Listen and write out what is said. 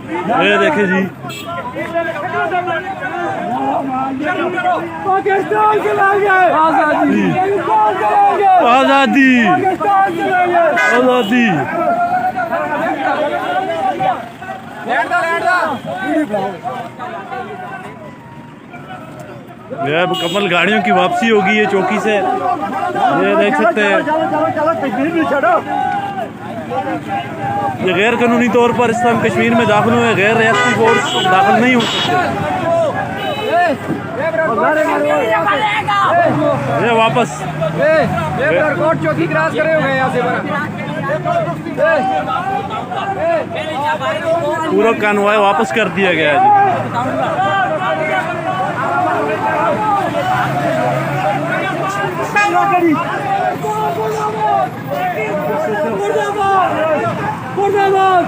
ये देखे जी, पाकिस्तान चलेंगे, आजादी, आजादी, आजादी। ये अब कमल गाड़ियों की वापसी होगी ये चौकी से, ये देख सकते हैं। ये गैर कानूनी तौर पर इस टाइम कश्मीर में दाखिल हुए गैर रियासती फोर्स दाखिल नहीं हो सकते। ये वापस चौकी क्रॉस करे हुए यहाँ से पूरा कानवाय वापस कर दिया गया है मुर्दाबाद, मुर्दाबाद।